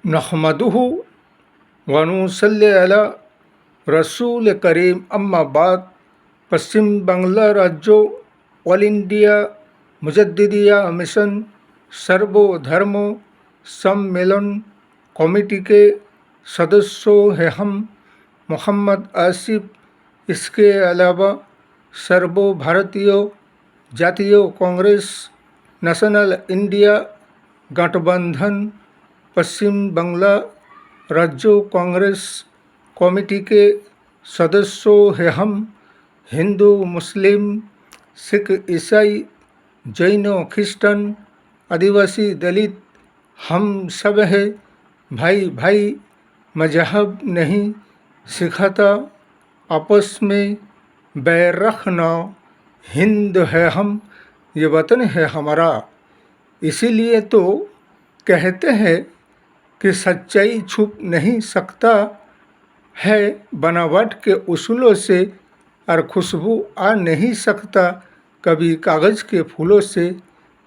नहमदुहु व नुसल्ली अला रसूल करीम अम्मा बाद। पश्चिम बांग्ला राज्य ऑल इंडिया मुजद्दिदिया मिशन सर्वधर्म सम्मेलन कमेटी के सदस्यों हैं हम मोहम्मद आसिफ। इसके अलावा सर्व भारतीय जातीय कांग्रेस नेशनल इंडिया गठबंधन पश्चिम बांग्ला राज्य कांग्रेस कमेटी के सदस्यों हैं हम हिंदू मुस्लिम सिख ईसाई जैन ख्रिस्टन आदिवासी दलित हम सब है भाई भाई। मजहब नहीं सिखाता आपस में बैर रखना। हिंद है हम, ये वतन है हमारा। इसीलिए तो कहते हैं कि सच्चाई छुप नहीं सकता है बनावट के उसूलों से, और खुशबू आ नहीं सकता कभी कागज़ के फूलों से।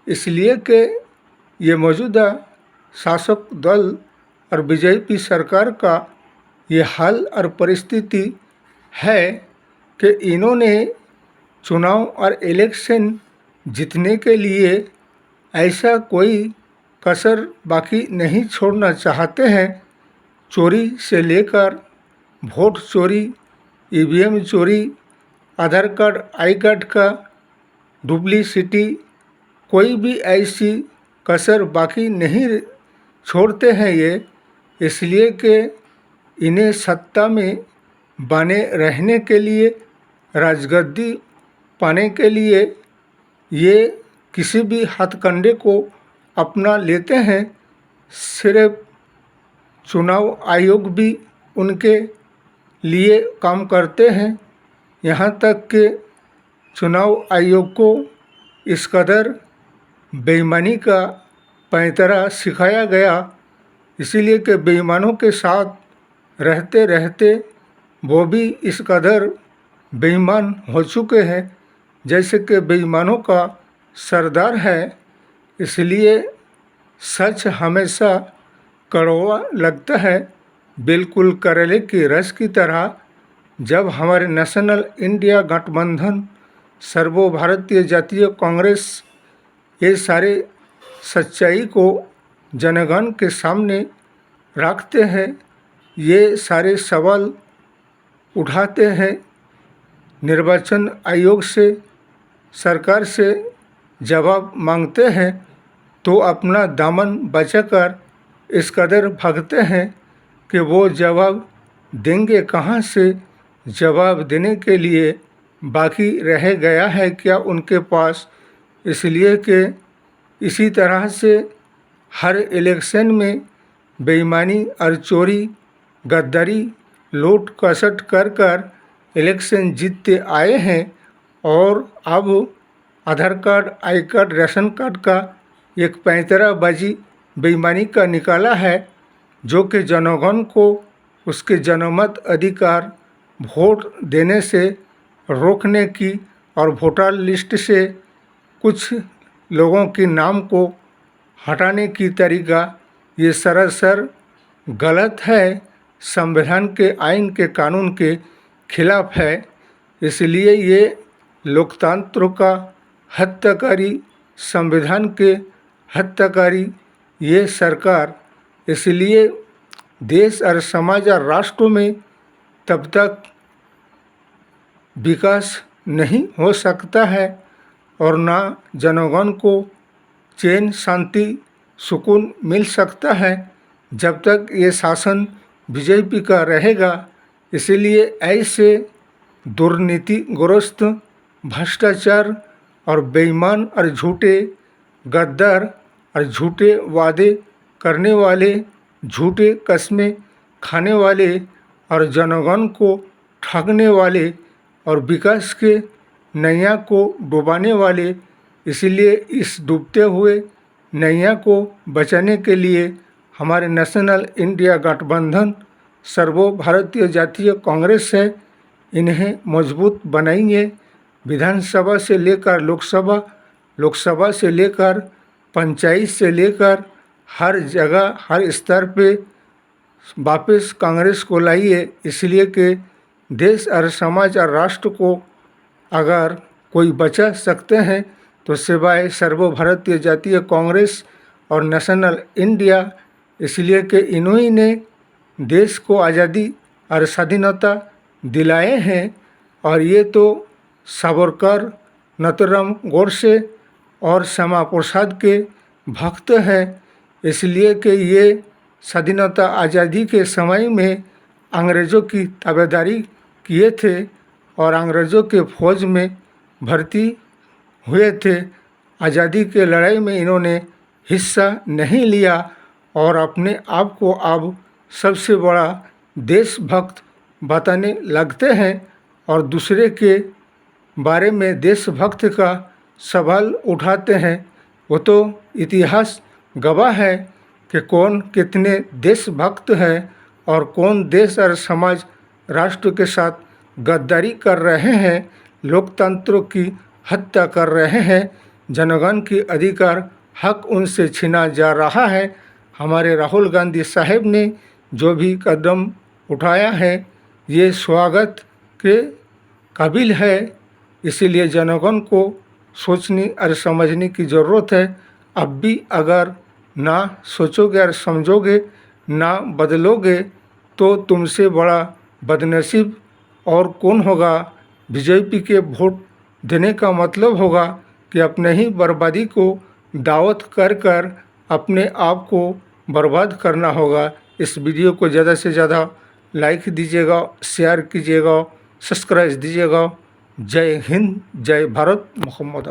इसलिए कि ये मौजूदा शासक दल और बीजेपी सरकार का ये हाल और परिस्थिति है कि इन्होंने चुनाव और इलेक्शन जीतने के लिए ऐसा कोई कसर बाकी नहीं छोड़ना चाहते हैं। चोरी से लेकर वोट चोरी, ईवीएम चोरी, आधार कार्ड आई कार्ड का डुप्लीसिटी, कोई भी ऐसी कसर बाकी नहीं छोड़ते हैं ये। इसलिए कि इन्हें सत्ता में बने रहने के लिए, राजगद्दी पाने के लिए ये किसी भी हथकंडे को अपना लेते हैं। सिर्फ चुनाव आयोग भी उनके लिए काम करते हैं। यहाँ तक कि चुनाव आयोग को इस कदर बेईमानी का पैंतरा सिखाया गया, इसीलिए कि बेईमानों के साथ रहते रहते वो भी इस कदर बेईमान हो चुके हैं जैसे कि बेईमानों का सरदार है। इसलिए सच हमेशा कड़वा लगता है, बिल्कुल करेले के रस की तरह। जब हमारे नेशनल इंडिया गठबंधन सर्व भारतीय जातीय कांग्रेस ये सारे सच्चाई को जनगण के सामने रखते हैं, ये सारे सवाल उठाते हैं, निर्वाचन आयोग से, सरकार से जवाब मांगते हैं, तो अपना दामन बचाकर इस कदर भागते हैं कि वो जवाब देंगे कहाँ से। जवाब देने के लिए बाकी रह गया है क्या उनके पास। इसलिए कि इसी तरह से हर इलेक्शन में बेईमानी और चोरी, गद्दारी, लूट कसट कर कर इलेक्शन जीतते आए हैं। और अब Aadhaar card, I card, ration card का एक पैंतराबाजी बेईमानी का निकाला है, जो कि जनगण को उसके जनमत अधिकार वोट देने से रोकने की और वोटर लिस्ट से कुछ लोगों के नाम को हटाने की तरीका ये सरासर गलत है, संविधान के, आइन के, कानून के खिलाफ है। इसलिए ये लोकतंत्र का हत्याकारी, संविधान के हत्याकारी ये सरकार, इसलिए देश और समाज और राष्ट्रों में तब तक विकास नहीं हो सकता है और ना जनगण को चैन, शांति, सुकून मिल सकता है जब तक ये शासन बीजेपी का रहेगा। इसीलिए ऐसे दुर्नीतिग्रस्त, भ्रष्टाचार और बेईमान और झूठे गद्दार और झूठे वादे करने वाले, झूठे कस्में खाने वाले और जनगण को ठगने वाले और विकास के नैया को डुबाने वाले, इसलिए इस डूबते हुए नैया को बचाने के लिए हमारे नेशनल इंडिया गठबंधन सर्व भारतीय जातीय कांग्रेस है, इन्हें मजबूत बनाएंगे। विधानसभा से लेकर लोकसभा, लोकसभा से लेकर पंचायत से लेकर हर जगह हर स्तर पे वापस कांग्रेस को लाइए, इसलिए कि देश और समाज और राष्ट्र को अगर कोई बचा सकते हैं तो सिवाय सर्वभारतीय जातीय कांग्रेस और नेशनल इंडिया, इसलिए कि इन्हीं ने देश को आज़ादी और स्वाधीनता दिलाए हैं। और ये तो सावरकर, नाथूराम गोडसे और श्यामा प्रसाद के भक्त हैं, इसलिए कि ये स्वाधीनता आज़ादी के समय में अंग्रेज़ों की ताबेदारी किए थे और अंग्रेज़ों के फ़ौज में भर्ती हुए थे। आज़ादी के लड़ाई में इन्होंने हिस्सा नहीं लिया और अपने आप को अब सबसे बड़ा देशभक्त बताने लगते हैं और दूसरे के बारे में देशभक्त का सवाल उठाते हैं। वो तो इतिहास गवाह है कि कौन कितने देशभक्त हैं और कौन देश और समाज राष्ट्र के साथ गद्दारी कर रहे हैं, लोकतंत्र की हत्या कर रहे हैं, जनगण की अधिकार हक उनसे छीना जा रहा है। हमारे राहुल गांधी साहब ने जो भी कदम उठाया है ये स्वागत के काबिल है, इसीलिए जनगण को सोचने और समझने की ज़रूरत है। अब भी अगर ना सोचोगे और समझोगे, ना बदलोगे तो तुमसे बड़ा बदनसीब और कौन होगा। बीजेपी के वोट देने का मतलब होगा कि अपने ही बर्बादी को दावत कर कर अपने आप को बर्बाद करना होगा। इस वीडियो को ज़्यादा से ज़्यादा लाइक दीजिएगा, शेयर कीजिएगा, सब्सक्राइब दीजिएगा। जय हिंद, जय भारत, मोहम्मद।